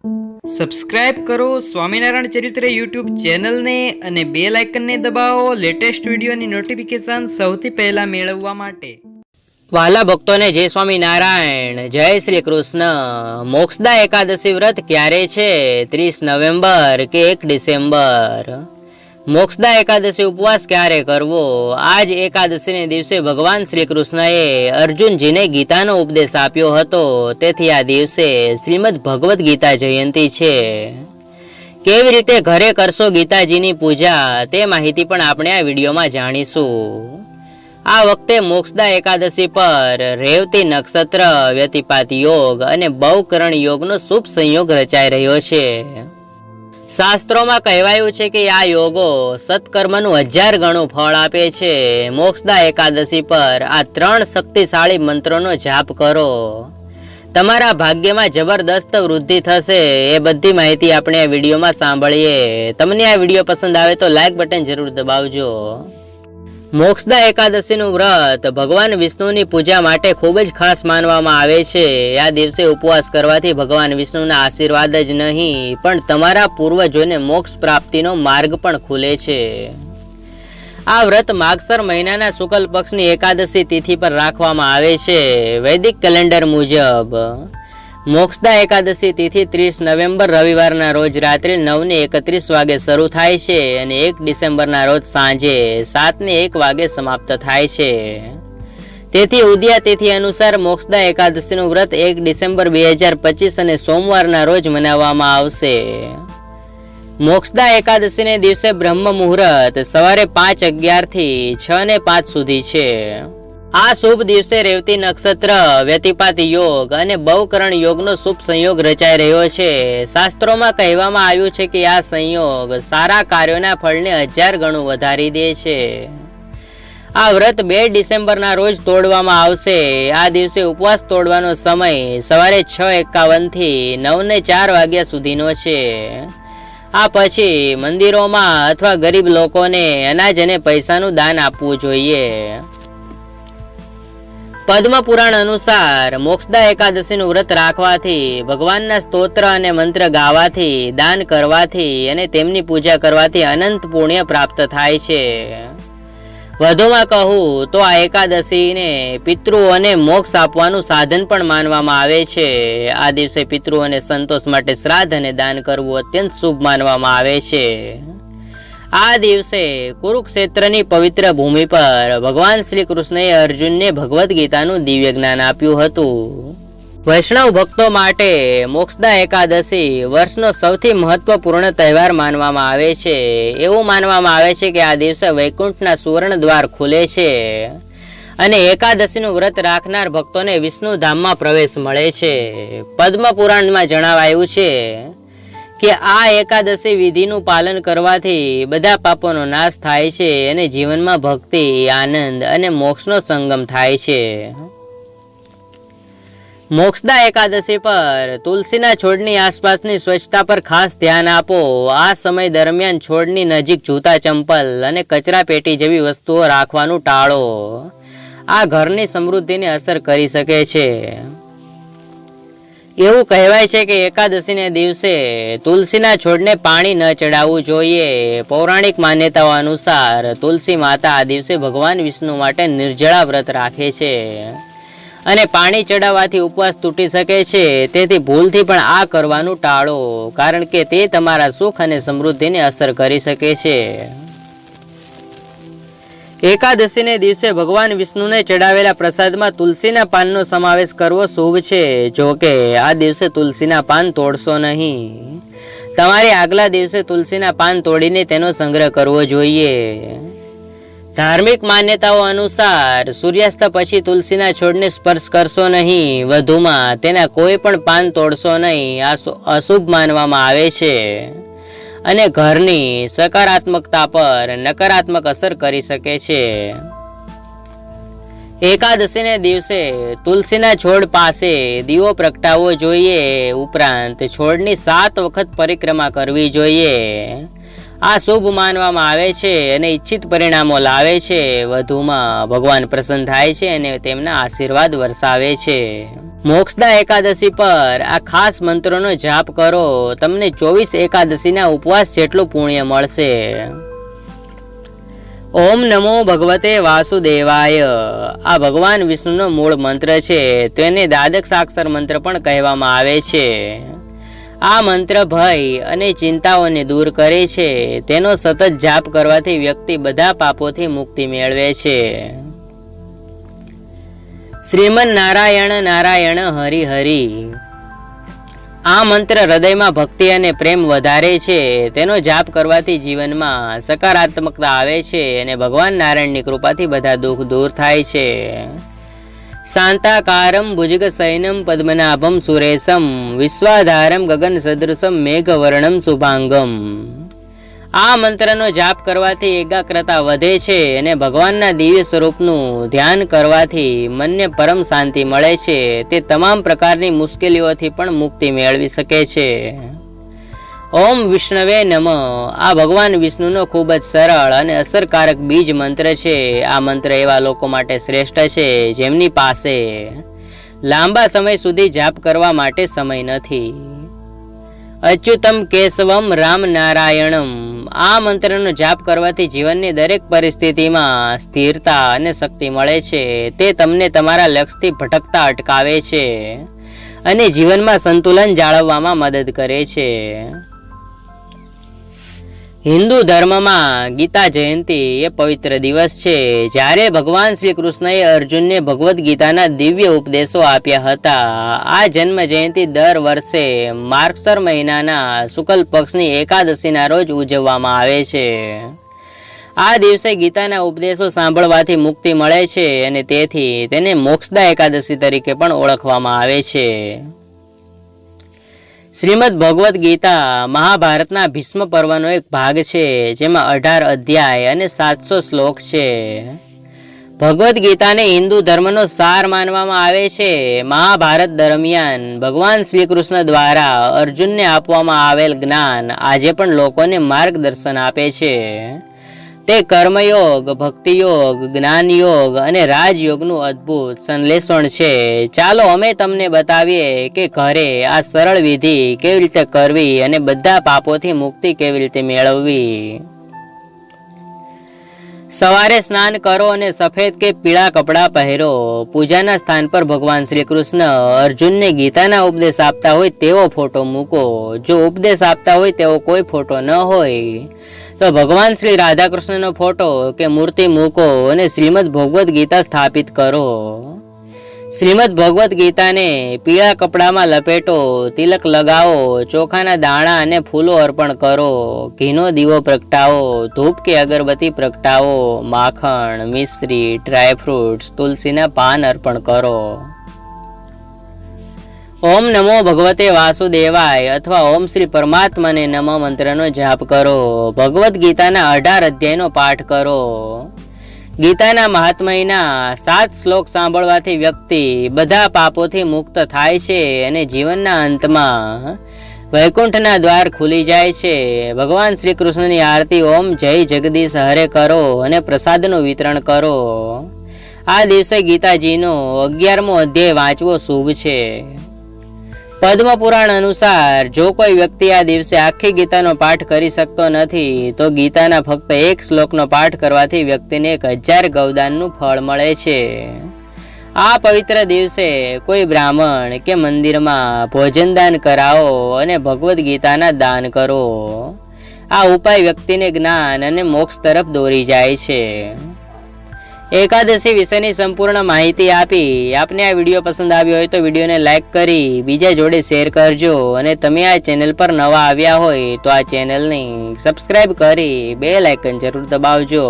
Subscribe કરો સ્વામિનારાયણ ચરિત્ર YouTube ચેનલને અને બેલ આઇકનને દબાવો લેટેસ્ટ વિડીયોની નોટિફિકેશન સૌથી પહેલા મેળવવા માટે। વાલા ભક્તોને જય સ્વામિનારાયણ, જય શ્રી કૃષ્ણ। મોક્ષદા એકાદશી વ્રત ક્યારે છે? 30 નવેમ્બર કે 1 ડિસેમ્બર? મોક્ષદા એકાદશી ઉપવાસ ક્યારે કરવો? આજ એકાદશીને દિવસે ભગવાન શ્રી કૃષ્ણએ અર્જુનજીને ગીતાનો ઉપદેશ આપ્યો હતો, તેથી આ દિવસે શ્રીમદ ભગવદ્ ગીતા જયંતી છે। કેવી રીતે ઘરે કરશો ગીતાજીની પૂજા તે માહિતી પણ આપણે આ વિડીયોમાં જાણીશું। આ વખતે મોક્ષદા એકાદશી પર રેવતી નક્ષત્ર, વ્યતિપાત યોગ અને બહુકરણ યોગનો શુભ સંયોગ રચાઈ રહ્યો છે। શાસ્ત્રોમાં કહેવાયું છે કે આ યોગો સત્કર્મનું 1000 ગણું ફળ આપે છે। મોક્ષદા એકાદશી પર આ 3 શક્તિશાળી મંત્રોનો જાપ કરો, તમારા ભાગ્યમાં જબરદસ્ત વૃદ્ધિ થશે। એ બધી માહિતી આપણે આ વિડીયોમાં સાંભળીએ। તમને આ વિડીયો પસંદ આવે તો લાઈક બટન જરૂર દબાવજો। મોક્ષદા એકાદશીનું વ્રત ભગવાન વિષ્ણુની પૂજા માટે ખૂબ જ ખાસ માનવામાં આવે છે। આ દિવસે ઉપવાસ કરવાથી ભગવાન વિષ્ણુના આશીર્વાદ જ નહીં પણ તમારા પૂર્વજોને મોક્ષ પ્રાપ્તિનો માર્ગ પણ ખુલે છે। આ વ્રત માગસર મહિનાના શુક્લ પક્ષની એકાદશી તિથિ પર રાખવામાં આવે છે। વૈદિક કેલેન્ડર મુજબ મોક્ષદા એકાદશી તિથિ 30 નવેમ્બર રવિવારના રોજ રાત્રે 9:31 વાગે શરૂ થાય છે અને 1 ડિસેમ્બરના રોજ સાંજે 7:01 વાગે સમાપ્ત થાય છે। તેથી ઉદયા તિથિ અનુસાર મોક્ષદા એકાદશીનું વ્રત 1 ડિસેમ્બર 2025 અને સોમવારના રોજ મનાવવામાં આવશે। મોક્ષદા એકાદશીને દિવસે બ્રહ્મ મુહૂર્ત સવારે 5:11 થી 6:05 સુધી છે। આ શુભ દિવસે રેવતી નક્ષત્ર, વ્યતિપાત યોગ અને બહુકરણ યોગનો શુભ સંયોગ રચાઈ રહ્યો છે। શાસ્ત્રોમાં કહેવામાં આવ્યું છે કે આ સંયોગ સારા કાર્યોના ફળને 1000 ગણું વધારી દે છે। આ વ્રત 2 ડિસેમ્બરના રોજ તોડવામાં આવશે। આ દિવસે ઉપવાસ તોડવાનો સમય સવારે 6:51 થી 9:04 વાગ્યા સુધીનો છે। આ પછી મંદિરોમાં અથવા ગરીબ લોકોને અનાજ અને પૈસાનું દાન આપવું જોઈએ। પદ્મ પુરાણ અનુસાર મોક્ષદા એકાદશીનું વ્રત રાખવાથી, ભગવાનના સ્તોત્ર અને મંત્ર ગાવાથી, દાન કરવાથી અને તેમની પૂજા કરવાથી અનંત પુણ્ય પ્રાપ્ત થાય છે। વધુમાં કહું તો આ એકાદશીને પિતૃઓને મોક્ષ આપવાનું સાધન પણ માનવામાં આવે છે। આ દિવસે પિતૃઓને સંતોષ માટે શ્રાદ્ધ અને દાન કરવું અત્યંત શુભ માનવામાં આવે છે। આ દિવસે કુરુક્ષેત્રની પવિત્ર ભૂમિ પર ભગવાન શ્રી કૃષ્ણએ અર્જુનને ભગવદ્ ગીતાનું દિવ્ય જ્ઞાન આપ્યું હતું। વૈષ્ણવ ભક્તો માટે મોક્ષદા એકાદશી વર્ષનો સૌથી મહત્વપૂર્ણ તહેવાર માનવામાં આવે છે। એવું માનવામાં આવે છે કે આ દિવસે વૈકુંઠના સુવર્ણ દ્વાર ખુલે છે અને એકાદશીનું વ્રત રાખનાર ભક્તોને વિષ્ણુ ધામમાં પ્રવેશ મળે છે। પદ્મ પુરાણમાં જણાવાયું છે કે આ એકાદશી વિધિનું પાલન કરવાથી બધા પાપોનો નાશ થાય છે અને જીવનમાં ભક્તિ, આનંદ અને મોક્ષનો સંગમ થાય છે। મોક્ષદા એકાદશી પર તુલસીના છોડની આસપાસની સ્વચ્છતા પર ખાસ ધ્યાન આપો। આ સમય દરમિયાન છોડની નજીક જૂતા, ચંપલ અને કચરા પેટી જેવી વસ્તુઓ રાખવાનું ટાળો। આ ઘરની સમૃદ્ધિને અસર કરી શકે છે। એવું કહેવાય છે કે એકાદશીને દિવસે તુલસીના છોડને પાણી ન ચડાવવું જોઈએ। પૌરાણિક માન્યતાઓ અનુસાર તુલસી માતા આ દિવસે ભગવાન વિષ્ણુ માટે નિર્જળા વ્રત રાખે છે અને પાણી ચડાવવાથી ઉપવાસ તૂટી શકે છે। તેથી ભૂલથી પણ આ કરવાનું ટાળો, કારણ કે તે તમારા સુખ અને સમૃદ્ધિને અસર કરી શકે છે। એકાદશીને દિવસે ભગવાન વિષ્ણુને ચડાવેલા પ્રસાદમાં તુલસીના પાનનો સમાવેશ કરવો શુભ છે। જો કે આ દિવસે તુલસીના પાન તોડશો નહીં। તમારે આગલા દિવસે તુલસીના પાન તોડીને તેનો સંગ્રહ કરવો જોઈએ। ધાર્મિક માન્યતાઓ અનુસાર સૂર્યાસ્ત પછી તુલસીના છોડને સ્પર્શ કરશો નહીં। વધુમાં તેના કોઈ પણ પાન તોડશો નહીં। આ અશુભ માનવામાં આવે છે અને ઘરની સકારાત્મકતા પર નકારાત્મક અસર કરી શકે છે। એકાદશીને દિવસે તુલસીના છોડ પાસે દીવો પ્રગટાવવો જોઈએ। ઉપરાંત છોડની 7 વખત પરિક્રમા કરવી જોઈએ। આ શુભ માનવામાં આવે છે અને ઈચ્છિત પરિણામો લાવે છે। વધુમાં ભગવાન પ્રસન્ન થાય છે અને તેમના આશીર્વાદ વરસાવે છે। મોક્ષદા એકાદશી પર આ ખાસ મંત્રોનો જાપ કરો, તમને 24 એકાદશીના ઉપવાસ જેટલું પુણ્ય મળશે. ઓમ નમો ભગવતે વાસુદેવાય આ ભગવાન વિષ્ણુનો મૂળ મંત્ર છે. તેને દ્વાદશાક્ષર મંત્ર પણ કહેવામાં આવે છે. આ મંત્ર ભય અને ચિંતાઓને દૂર કરે છે. તેનો સતત જાપ કરવાથી વ્યક્તિ બધા પાપોથી મુક્તિ મેળવે છે. શ્રીમન નારાયણ નારાયણ હરિ હરિ આ મંત્ર હૃદયમાં ભક્તિ અને પ્રેમ વધારે છે. તેનો જાપ કરવાથી જીવનમાં સકારાત્મકતા આવે છે અને ભગવાન નારાયણની કૃપાથી બધા દુઃખ દૂર થાય છે. શાંતાકારમ ભુજગ શયનમ પદ્મનાભમ સુરેશમ વિશ્વાધારમ ગગન સદૃશમ મેઘવર્ણમ શુભાંગમ આ મંત્રનો જાપ કરવાથી એકાગ્રતા વધે છે અને ભગવાનના દિવ્ય સ્વરૂપનું ધ્યાન કરવાથી મનને પરમ શાંતિ મળે છે. તે તમામ પ્રકારની મુશ્કેલીઓથી પણ મુક્તિ મેળવી શકે છે. ઓમ વિષ્ણવે નમઃ આ ભગવાન વિષ્ણુનો ખૂબ જ સરળ અને અસરકારક બીજ મંત્ર છે. આ મંત્ર એવા લોકો માટે શ્રેષ્ઠ છે જેમની પાસે લાંબા સમય સુધી જાપ કરવા માટે સમય નથી. અચ્યુતમ કેશવમ રામ નારાયણમ આ મંત્રનો જાપ કરવાથી જીવનની દરેક પરિસ્થિતિમાં સ્થિરતા અને શક્તિ મળે છે. તે તમને તમારા લક્ષ્યથી ભટકતા અટકાવે છે અને જીવનમાં સંતુલન જાળવવામાં મદદ કરે છે. હિન્દુ ધર્મમાં ગીતા જયંતિ એ પવિત્ર દિવસ છે, જ્યારે ભગવાન શ્રી કૃષ્ણએ અર્જુનને ભગવદ્ ગીતાના દિવ્ય ઉપદેશો આપ્યા હતા. આ જન્મ જયંતિ દર વર્ષે માર્ગશર મહિનાના શુક્લ પક્ષની એકાદશીના રોજ ઉજવવામાં આવે છે. આ દિવસે ગીતાના ઉપદેશો સાંભળવાથી મુક્તિ મળે છે અને તેથી તેને મોક્ષદા એકાદશી તરીકે પણ ઓળખવામાં આવે છે. શ્રીમદ ભગવદ્ ગીતા મહાભારતના ભીષ્મ પર્વનો એક ભાગ છે, જેમાં 18 અધ્યાય અને 700 શ્લોક છે. ભગવદ્ ગીતાને હિન્દુ ધર્મનો સાર માનવામાં આવે છે. મહાભારત દરમિયાન ભગવાન શ્રી કૃષ્ણ દ્વારા અર્જુનને આપવામાં આવેલ જ્ઞાન આજે પણ લોકોને માર્ગદર્શન આપે છે. તે કર્મયોગ, ભક્તિયોગ, જ્ઞાનયોગ અને રાજયોગનું અદ્ભુત સંશ્લેષણ છે. ચાલો અમે તમને બતાવીએ કે ઘરે આ સરળ વિધિ કેવી રીતે કરવી અને બધા પાપોથી મુક્તિ કેવી રીતે મેળવવી. સવારે સ્નાન કરો અને સફેદ કે પીળા કપડાં પહેરો. પૂજાના સ્થાન પર ભગવાન શ્રી કૃષ્ણ અર્જુનને ગીતાના ઉપદેશ આપતા હોય તેવો ફોટો મૂકો. જો ઉપદેશ આપતા હોય તેવો કોઈ ફોટો ન હોય તો ભગવાન શ્રી રાધાકૃષ્ણનો ફોટો કે મૂર્તિ મૂકો અને શ્રીમદ ભગવદ્ ગીતા સ્થાપિત કરો. શ્રીમદ ભગવદ્ ગીતાને પીળા કપડામાં લપેટો, તિલક લગાવો, ચોખાના દાણા અને ફૂલો અર્પણ કરો, ઘીનો દીવો પ્રગટાવો, ધૂપ કે અગરબત્તી પ્રગટાવો, માખણ, મિશ્રી, ડ્રાયફ્રૂટ્સ, તુલસીના પાન અર્પણ કરો. ઓમ નમો ભગવતે વાસુદેવાય અથવા ઓમ શ્રી પરમાત્માને નમઃ મંત્રનો જાપ કરો. ભગવદ્ ગીતાના 18 અધ્યાયનો પાઠ કરો. ગીતાના મહાત્મ્યના 7 શ્લોક સાંભળવાથી વ્યક્તિ બધા પાપોથી મુક્ત થાય છે અને જીવનના અંતમાં વૈકુંઠના દ્વાર ખુલી જાય છે. ભગવાન શ્રી કૃષ્ણની આરતી ઓમ જય જગદીશ હરે કરો અને પ્રસાદનું વિતરણ કરો. આ દિવસે ગીતાજીનો 11મો અધ્યાય વાંચવો શુભ છે. પદ્મ પુરાણ અનુસાર જો કોઈ વ્યક્તિ આ દિવસે આખી ગીતાનો પાઠ કરી શકતો નથી તો ગીતાના ફક્ત એક શ્લોકનો પાઠ કરવાથી વ્યક્તિને 1000 ગૌદાનનું ફળ મળે છે. આ પવિત્ર દિવસે કોઈ બ્રાહ્મણ કે મંદિરમાં ભોજન દાન કરાવો અને ભગવદ્ ગીતાના દાન કરો. આ ઉપાય વ્યક્તિને જ્ઞાન અને મોક્ષ તરફ દોરી જાય છે. એકાદશી વિશેની સંપૂર્ણ માહિતી આપી. આપને આ વિડીયો પસંદ આવ્યો હોય તો વિડીયોને લાઈક કરી બીજા જોડે શેર કરજો અને તમે આ ચેનલ પર નવા આવ્યા હોય તો આ ચેનલને સબસ્ક્રાઈબ કરી બેલ આઇકન જરૂર દબાવજો.